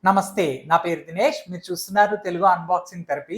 నమస్తే, నా పేరు దినేష్. మీరు చూస్తున్నారు తెలుగు అన్బాక్సింగ్ థెరపీ.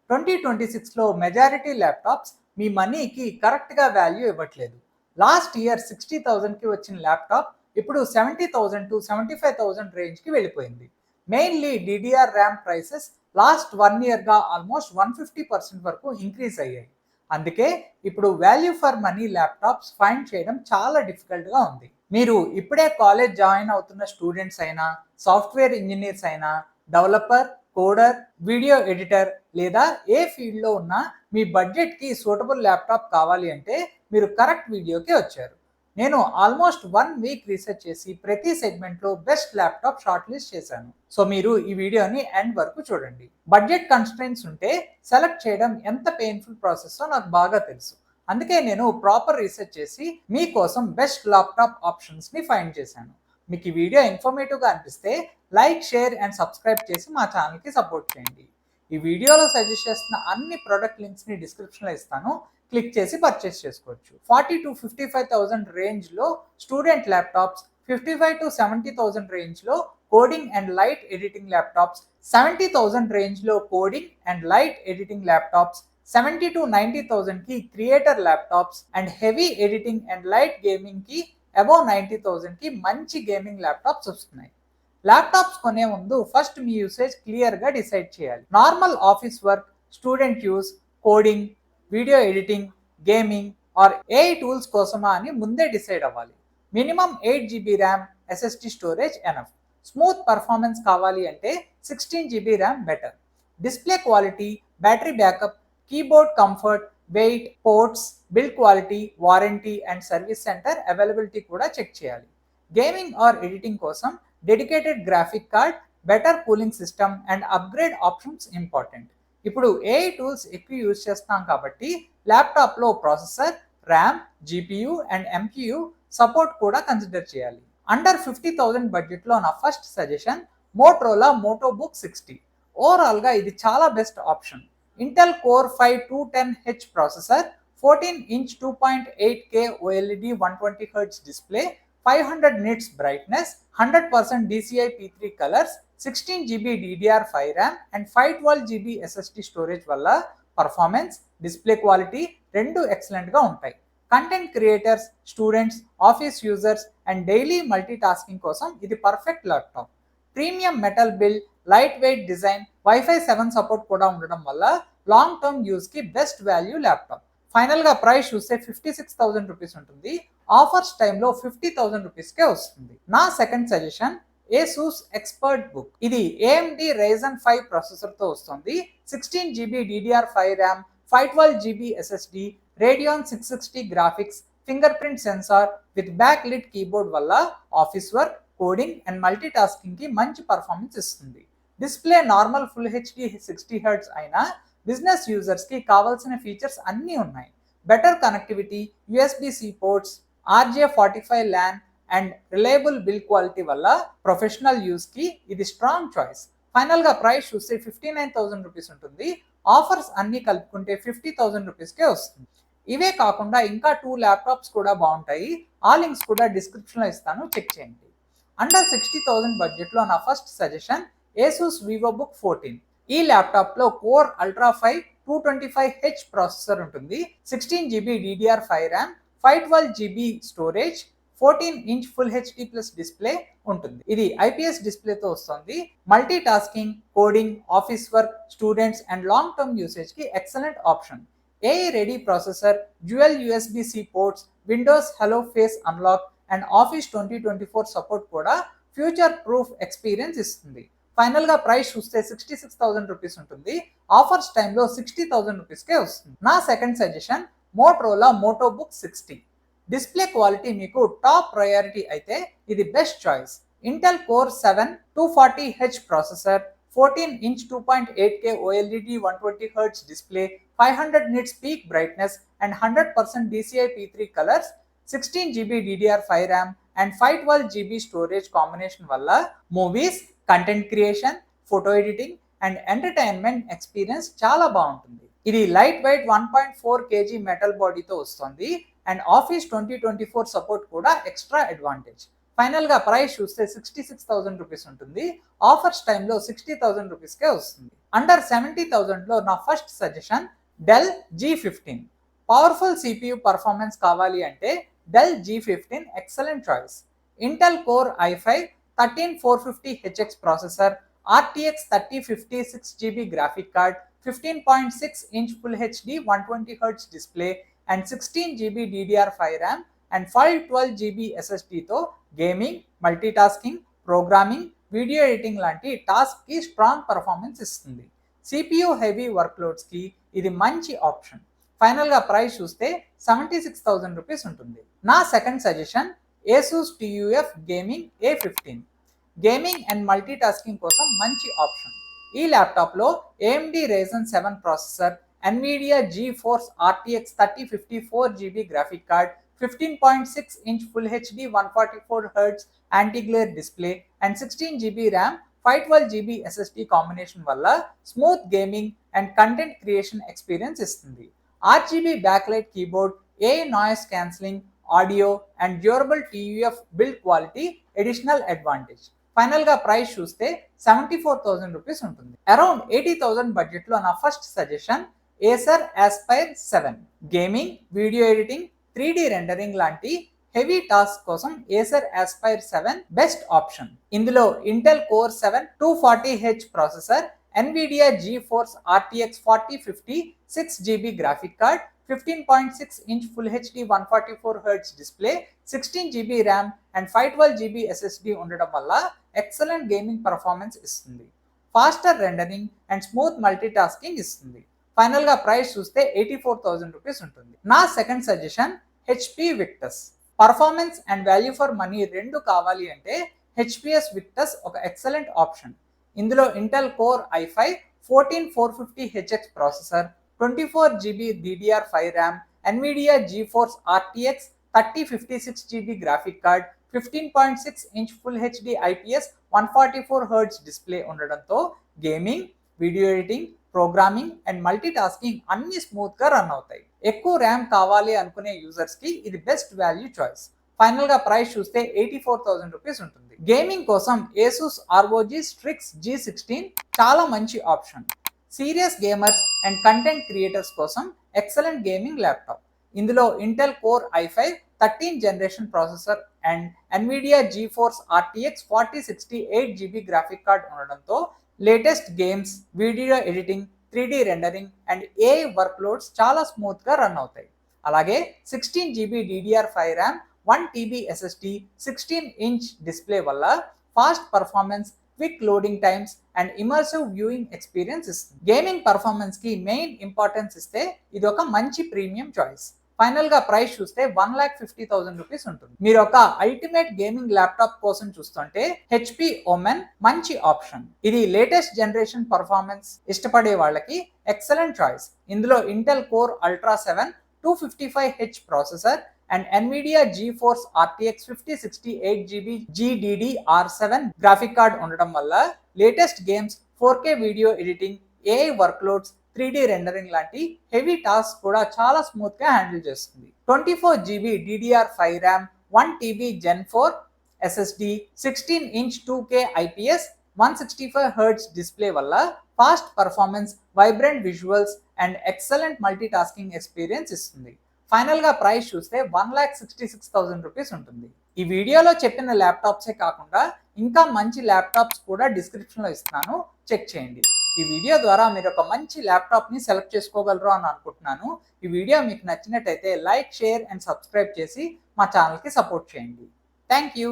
2026లో మెజారిటీ ల్యాప్టాప్స్ మీ మనీకి కరెక్ట్గా వాల్యూ ఇవ్వట్లేదు. లాస్ట్ ఇయర్ 60,000కి వచ్చిన ల్యాప్టాప్ ఇప్పుడు 70,000 టు 75,000 రేంజ్కి వెళ్ళిపోయింది. Mainly DDR RAM prices last 1 ఇయర్గా ఆల్మోస్ట్ 150% వరకు ఇంక్రీజ్ అయ్యాయి. అందుకే ఇప్పుడు value for money laptops find చేయడం చాలా డిఫికల్ట్గా ఉంది. మీరు ఇప్పుడే కాలేజ్ జాయిన్ అవుతున్న స్టూడెంట్స్ అయినా, సాఫ్ట్వేర్ ఇంజనీర్స్ అయినా, డెవలపర్, కోడర్, వీడియో ఎడిటర్ లేదా ఏ ఫీల్డ్లో ఉన్నా మీ బడ్జెట్కి సూటబుల్ ల్యాప్టాప్ కావాలి అంటే మీరు కరెక్ట్ వీడియోకి వచ్చారు. నేను ఆల్మోస్ట్ 1 వీక్ రీసెర్చ్ చేసి ప్రతి సెగ్మెంట్లో బెస్ట్ ల్యాప్టాప్ షార్ట్ లిస్ట్ చేశాను. సో మీరు ఈ వీడియోని ఎండ్ వరకు చూడండి. బడ్జెట్ కన్స్ట్రెయింట్స్ ఉంటే సెలెక్ట్ చేయడం ఎంత పెయిన్ఫుల్ ప్రాసెస్సో నాకు బాగా తెలుసు. అందుకే నేను ప్రాపర్ రీసెర్చ్ చేసి మీకోసం బెస్ట్ ల్యాప్టాప్ ఆప్షన్స్ని ఫైండ్ చేశాను. మీకు ఈ వీడియో ఇన్ఫర్మేటివ్గా అనిపిస్తే లైక్, షేర్ అండ్ సబ్స్క్రైబ్ చేసి మా ఛానల్కి సపోర్ట్ చేయండి. ఈ వీడియోలో సజెస్ట్ చేస్తున్న అన్ని ప్రొడక్ట్ లింక్స్ని డిస్క్రిప్షన్లో ఇస్తాను, క్లిక్ చేసి పర్చేస్ చేసుకోవచ్చు. 40 to 55,000 రేంజ్లో స్టూడెంట్ ల్యాప్టాప్స్, 55 to 70,000 రేంజ్లో coding and light editing laptops, 70,000 రేంజ్లో coding and light editing laptops, 70 to 90,000కి creator laptops and heavy editing and light గేమింగ్కి అబౌవ్ 90,000కి మంచి గేమింగ్ ల్యాప్టాప్స్ వస్తున్నాయి. ల్యాప్టాప్స్ కొనే ముందు ఫస్ట్ మీ యూసేజ్ క్లియర్గా డిసైడ్ చేయాలి. Normal office work, student use, coding, video editing, gaming or AI tools కోసమా అని ముందే డిసైడ్ అవ్వాలి. Minimum 8GB RAM, SSD storage enough. Smooth performance కావాలి అంటే 16GB RAM better. Display quality, battery backup, keyboard comfort, weight, ports, build quality, warranty and service centre availability కూడా check చేయాలి. Gaming or editing కోసం dedicated graphic card, better cooling system and upgrade options important. ఇప్పుడు AI tools ఎక్కువ use చేస్తాం కాబట్టి ల్యాప్టాప్లో processor, RAM, GPU and MPU support కూడా consider చేయాలి. అండర్ 50,000 బడ్జెట్లో నా first suggestion Motorola Moto book 60. ఓవరాల్గా ఇది చాలా best option. Intel Core 5 210H processor, 14-inch 2.8K OLED 120Hz display, 500 nits brightness, 100% DCI P3 colours, 16GB DDR5 RAM and 512GB SSD storage వల్ల performance, display quality రెండు ఎక్సలెంట్గా ఉంటాయి. Content creators, students, office users and daily multitasking కోసం ఇది perfect laptop. Premium metal build, lightweight design, Wi-Fi 7 support కూడా ఉండడం వల్ల long term యూస్కి బెస్ట్ వాల్యూ ల్యాప్టాప్. ఫైనల్గా ప్రైస్ చూస్తే 56,000 రూపీస్ ఉంటుంది. ఆఫర్స్ టైంలో 50,000 రూపీస్కే వస్తుంది. నా second suggestion Asus expert book. ఇది AMD Ryzen 5 ప్రాసెసర్తో వస్తుంది. 16GB DDR5 RAM, 512GB SSD, Radeon 660 graphics, fingerprint sensor with backlit keyboard వల్ల ఆఫీస్ వర్క్, కోడింగ్ అండ్ మల్టీ టాస్కింగ్కి మంచి పర్ఫార్మెన్స్ ఇస్తుంది. Display normal full HD 60Hz అయినా business యూజర్స్కి కావాల్సిన ఫీచర్స్ అన్నీ ఉన్నాయి. Better connectivity, USB-C ports, RJ45 LAN and reliable build quality వల్ల ప్రొఫెషనల్ యూస్కి ఇది స్ట్రాంగ్ చాయిస్. ఫైనల్గా ప్రైస్ చూస్తే 59,000 రూపీస్ ఉంటుంది. ఆఫర్స్ అన్నీ కలుపుకుంటే 50,000 రూపీస్కే వస్తుంది. ఇవే కాకుండా ఇంకా 2 ల్యాప్టాప్స్ కూడా బాగుంటాయి. ఆ లింక్స్ కూడా డిస్క్రిప్షన్లో ఇస్తాను, చెక్ చేయండి. అండర్ 60,000 బడ్జెట్లో నా ఫస్ట్ సజెషన్ ఏసూస్ వివోబుక్ 14. ఈ ల్యాప్టాప్లో కోర్ అల్ట్రా 5 225H ప్రాసెసర్ ఉంటుంది. 16GB DDR5 RAM, 512GB storage, 14-inch full HD plus display ఉంటుంది. ఇది IPS డిస్ప్లేతో వస్తుంది. Multitasking, coding, office work, students and long term యూసేజ్కి excellent option. AI ready processor, dual USB-C ports, Windows Hello face unlock and office 2024 support కూడా future proof experience ఇస్తుంది. ఫైనల్గా price చూస్తే 66,000 rupees ఉంటుంది. ఆఫర్స్ టైంలో 60,000 రూపీస్కే వస్తుంది. నా second suggestion Motorola Moto book 60. Display quality మీకు టాప్ ప్రయారిటీ అయితే ఇది best choice. Intel core 7 240H processor, 14-inch 2.8K OLED 120Hz display, 500 nits peak brightness and 100% DCI P3 colours, 16GB DDR5 RAM and 512GB storage combination వల్ల movies, content creation, photo editing and entertainment experience చాలా బాగుంటుంది. ఇది lightweight 1.4 kg మెటల్ బాడీతో వస్తుంది and office 2024 support కూడా extra advantage. ఫైనల్గా price చూస్తే 66,000 రూపీస్ ఉంటుంది. ఆఫర్స్ టైంలో 60,000 రూపీస్కే వస్తుంది. అండర్ 70,000లో నా first suggestion Dell G15. Powerful CPU performance కావాలి అంటే Dell G15 excellent choice. Intel core i5 13450HX processor, RTX 3050 6GB graphic card, 15.6 inch full HD 120Hz display and 16GB DDR5 RAM and 512GB SSDతో gaming, multitasking, programming, video editing లాంటి టాస్క్కి strong performance ఇస్తుంది. CPU heavy వర్క్లోడ్స్కి ఇది మంచి option. ఫైనల్గా price చూస్తే 76,000 rupees ఉంటుంది. నా second suggestion ASUS TUF gaming A15. Gaming and multitasking కోసం మంచి ఆప్షన్. ఈ ల్యాప్టాప్లో AMD Ryzen 7 processor, NVIDIA GeForce RTX 3050 4GB graphic card, 15.6 inch full HD 144Hz anti glare display and 16GB RAM 512GB SSD combination వల్ల smooth gaming and content creation experience ఇస్తుంది. RGB backlight keyboard, AI noise cancelling, audio and durable TUF build quality additional advantage. ఫైనల్గా price చూస్తే 74,000 rupees ఉంటుంది. Around 80,000 బడ్జెట్లో నా first suggestion Acer Aspire 7. Gaming, video editing, 3D rendering లాంటి heavy task కోసం Acer Aspire 7 best option. ఇందులో Intel core 7 240H processor, NVIDIA GeForce RTX 4050 6GB graphic card, 15.6 inch full HD 144Hz display, 16GB RAM and 512GB SSD ఉండడం వల్ల excellent gaming performance ఇస్తుంది. Faster rendering and smooth multitasking ఇస్తుంది. ఫైనల్గా price చూస్తే 84,000 rupees ఉంటుంది. నా second suggestion HP Victus. Performance and value for money రెండు కావాలి అంటే HPS Victus ఒక ఎక్సలెంట్ ఆప్షన్. ఇందులో Intel core i5 14450HX processor, 24GB DDR5 RAM, NVIDIA GeForce RTX 3050 6GB graphic card, 15.6 inch full HD IPS 144Hz display ఉండడంతో gaming, video editing, programming and multitasking అన్ని స్మూత్గా run అవుతాయి. ఎక్కువ RAM కావాలి అనుకునే యూజర్స్కి ఇది బెస్ట్ వాల్యూ చాయిస్. ఫైనల్గా price చూస్తే 84,000 రూపీస్ ఉంటుంది. గేమింగ్ కోసం ASUS ROG Strix G16 చాలా మంచి option. Serious gamers and content creators కోసం ఎక్సలెంట్ గేమింగ్ ల్యాప్టాప్. ఇందులో Intel core i5 13th generation processor and NVIDIA GeForce RTX 4060 8GB graphic card ఉండడంతో latest games, video editing, 3D rendering and AI వర్క్లోడ్స్ చాలా స్మూత్గా run అవుతాయి. అలాగే 16GB DDR5 RAM, 1TB SSD, 16 inch display వల్ల fast performance, quick loading times and immersive viewing experience ఇస్తుంది. గేమింగ్ పర్ఫార్మెన్స్కి మెయిన్ ఇంపార్టెన్స్ ఇస్తే ఇది ఒక మంచి ప్రీమియం చాయిస్. ఫైనల్గా ప్రైస్ చూస్తే 1,50,000 రూపీస్ ఉంటుంది. మీరు ఒక అల్టిమేట్ గేమింగ్ ల్యాప్టాప్ కోసం చూస్తుంటే HP Omen మంచి ఆప్షన్. ఇది లేటెస్ట్ జనరేషన్ పర్ఫార్మెన్స్ ఇష్టపడే వాళ్ళకి ఎక్సలెంట్ చాయిస్. ఇందులో Intel core Ultra 7 255H processor and NVIDIA GeForce RTX 5060 8GB GDDR7 graphic card ఉండడం వల్ల latest games, 4K video editing, AI వర్క్లోడ్స్, 3D రెండరింగ్ లాంటి హెవీ టాస్క్ కూడా చాలా స్మూత్గా హ్యాండిల్ చేస్తుంది. 24GB DDR5 RAM, 1TB Gen 4 SSD, 16 inch 2K IPS 165Hz display వల్ల fast performance, vibrant visuals and excellent multitasking experience ఇస్తుంది. ఫైనల్గా ప్రైస్ చూస్తే 1,66,000 రూపీస్ ఉంటుంది. ఈ వీడియోలో చెప్పిన ల్యాప్టాప్సే కాకుండా ఇంకా మంచి ల్యాప్టాప్స్ కూడా డిస్క్రిప్షన్లో ఇస్తున్నాను, చెక్ చేయండి. ఈ వీడియో ద్వారా మీరు ఒక మంచి ల్యాప్టాప్ని సెలెక్ట్ చేసుకోగలరు అని అనుకుంటున్నాను. ఈ వీడియో మీకు నచ్చినట్టయితే లైక్, షేర్ అండ్ సబ్స్క్రైబ్ చేసి మా ఛానల్కి సపోర్ట్ చేయండి. Thank you.